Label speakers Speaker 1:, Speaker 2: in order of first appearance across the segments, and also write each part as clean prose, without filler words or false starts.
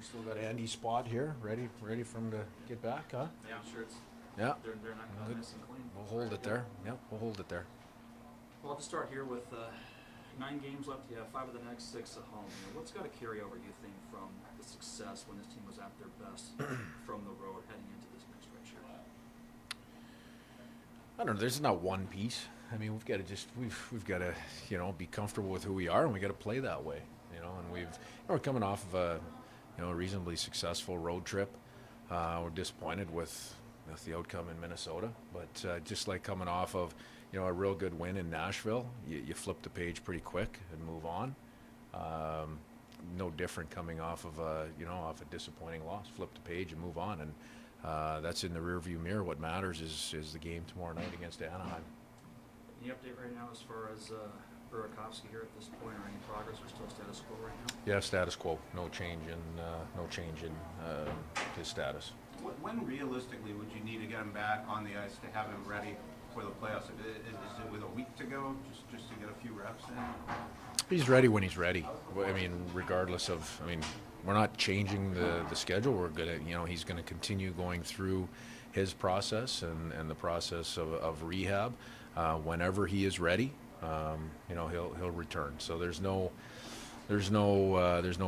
Speaker 1: We still got Andy's spot here, ready for him to get back, huh?
Speaker 2: Yeah, I'm sure it's.
Speaker 1: Yeah.
Speaker 2: They're not
Speaker 1: Good.
Speaker 2: nice and clean.
Speaker 1: We'll hold it there. Yep, we'll hold it there.
Speaker 2: Well, I'll just start here with 9 games left. You have 5 of the next 6 at home. You know, what's got to carry over, you think, from the success when this team was at their best from the road heading into this next stretch here?
Speaker 1: I don't know. There's not one piece. I mean, we've got to be comfortable with who we are, and we got to play that way. And we're coming off of a reasonably successful road trip. We're disappointed with the outcome in Minnesota, but just like coming off of a real good win in Nashville, you flip the page pretty quick and move on. No different coming off of off a disappointing loss. Flip the page and move on, and that's in the rearview mirror. What matters is the game tomorrow night against Anaheim.
Speaker 2: Any update right now as far as Burakovsky here at this point, or any progress, or still status quo right now?
Speaker 1: Yeah, status quo. No change in his status.
Speaker 3: When realistically would you need to get him back on the ice to have him ready for the playoffs? Is it with a week to go, just to get a few reps in?
Speaker 1: He's ready when he's ready. I mean, regardless of, we're not changing the schedule. We're he's gonna continue going through his process and the process of rehab. Whenever he is ready, he'll return. So there's no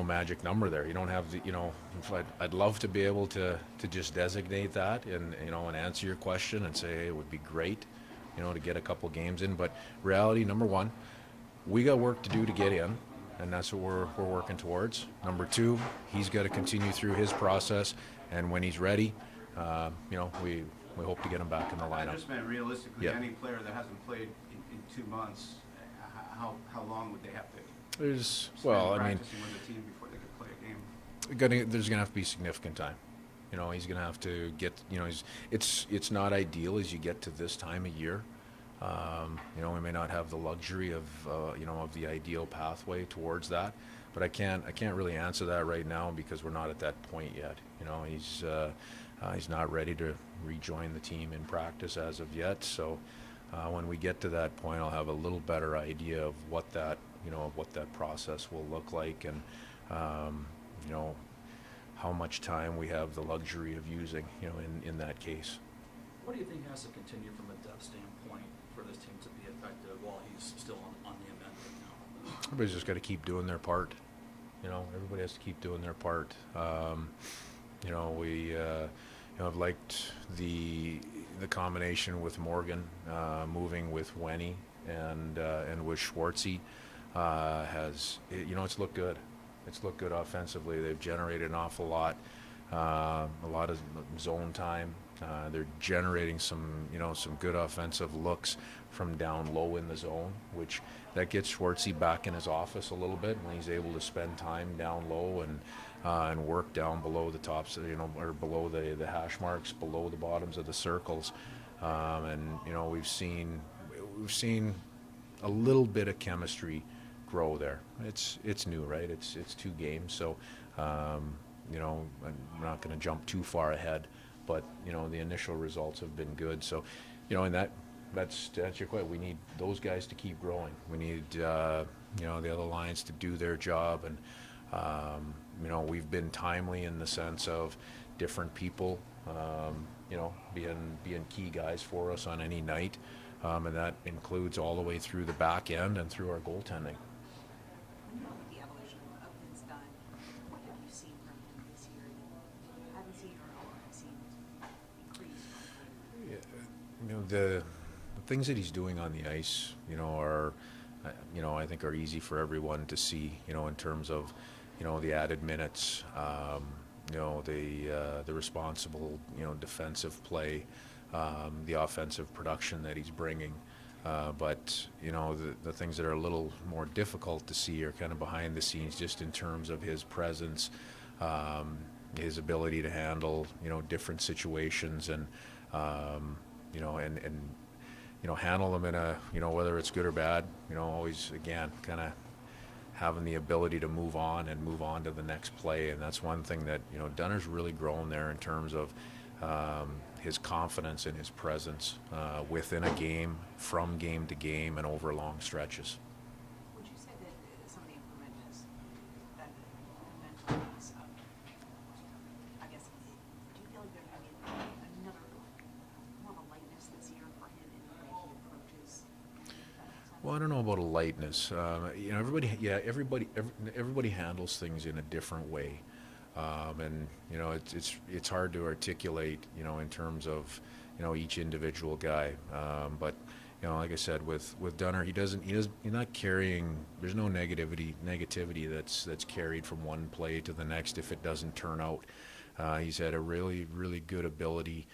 Speaker 1: magic number there. You don't have I'd love to be able to just designate that and answer your question and say, hey, it would be great, to get a couple games in. But reality, number one, we got work to do to get in, and that's what we're working towards. Number two, he's got to continue through his process, and when he's ready, we hope to get him back in the lineup.
Speaker 3: I just meant realistically,
Speaker 1: Yeah.
Speaker 3: any player that hasn't played in 2 months, how long would they have to?
Speaker 1: There's
Speaker 3: Practicing with the team before they could play a game.
Speaker 1: There's gonna have to be significant time. He's gonna have to get. It's not ideal as you get to this time of year. We may not have the luxury of of the ideal pathway towards that, but I can't really answer that right now because we're not at that point yet. He's not ready to rejoin the team in practice as of yet. So when we get to that point, I'll have a little better idea of what that process will look like, and how much time we have the luxury of using in that case.
Speaker 2: What do you think has to continue from a depth standpoint for this team to be effective while he's still on the amend right now?
Speaker 1: Everybody's just got to keep doing their part. Everybody has to keep doing their part. I've liked the combination with Morgan, moving with Wenny and with Schwartzy. It's looked good. It's looked good offensively. They've generated an awful lot, a lot of zone time. They're generating some good offensive looks from down low in the zone, which that gets Schwartzy back in his office a little bit when he's able to spend time down low and work down below the tops, or below the hash marks, below the bottoms of the circles, we've seen a little bit of chemistry grow there. It's new, right? It's 2 games, so I'm not going to jump too far ahead, but the initial results have been good. So, and that's your question. We need those guys to keep growing. We need the other lines to do their job, and we've been timely in the sense of different people being key guys for us on any night, and that includes all the way through the back end and through our goaltending.
Speaker 4: The evolution of his done. What have you seen from him this year that you haven't seen or have seen increase?
Speaker 1: The things that he's doing on the ice, are, I think are easy for everyone to see, in terms of, the added minutes, the responsible, defensive play, the offensive production that he's bringing. But the things that are a little more difficult to see are kind of behind the scenes, just in terms of his presence, his ability to handle different situations, and handle them in a whether it's good or bad. Always again kind of having the ability to move on to the next play, and that's one thing that Dunner's really grown there in terms of his confidence and his presence within a game, from game to game, and over long stretches.
Speaker 4: Would you say that some of the improvement is that the mental piece of
Speaker 1: Well, I don't know about a lightness. You know, everybody handles things in a different way, and you know, it's hard to articulate, you know, in terms of, you know, each individual guy. But you know, like I said, with Dunner, he's not carrying. There's no negativity that's carried from one play to the next if it doesn't turn out. He's had a really good ability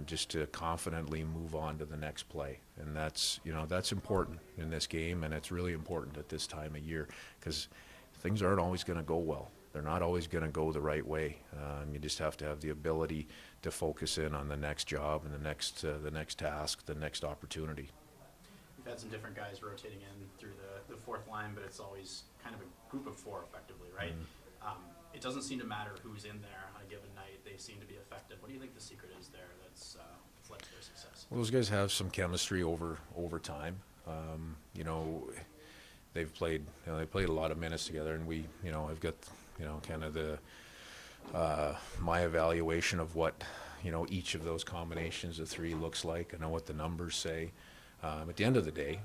Speaker 1: just to confidently move on to the next play, and that's, you know, that's important in this game, and it's really important at this time of year because things aren't always going to go well. They're not always going to go the right way. You just have to have the ability to focus in on the next job and the next task, the next opportunity.
Speaker 5: We've had some different guys rotating in through the fourth line, but it's always kind of a group of four effectively, right? It doesn't seem to matter who's in there on a given night. They seem to be effective. What do you think the secret is there that's led to their success?
Speaker 1: Well, those guys have some chemistry over time. You know, they played a lot of minutes together, and we, you know, I've got, you know, kind of the my evaluation of what, you know, each of those combinations of three looks like. I know what the numbers say. At the end of the day,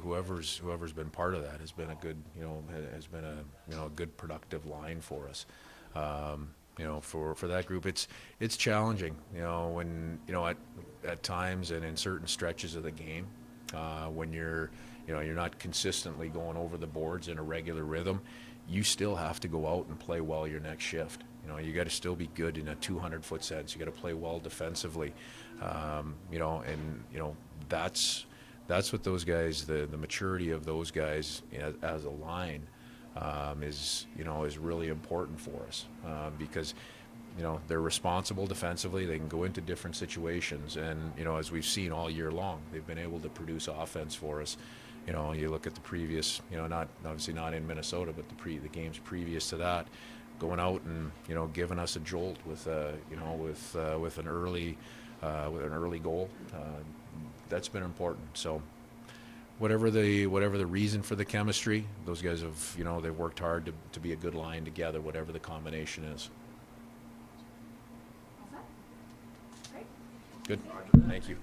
Speaker 1: whoever's been part of that has been a good, you know, a good productive line for us. You know, for that group, it's challenging. You know, when, you know, at times and in certain stretches of the game, when you're not consistently going over the boards in a regular rhythm, you still have to go out and play well your next shift. You know, you got to still be good in a 200-foot sense. You got to play well defensively. You know, and you know, that's what those guys, the maturity of those guys as a line is really important for us, because, you know, they're responsible defensively. They can go into different situations, and, you know, as we've seen all year long, they've been able to produce offense for us. You know, you look at the previous, you know, not in Minnesota, but the games previous to that, going out and, you know, giving us a jolt with an early goal. That's been important. So whatever the reason for the chemistry, those guys have, you know, they've worked hard to be a good line together, whatever the combination is.
Speaker 4: All set? Great.
Speaker 1: Good. Thank you.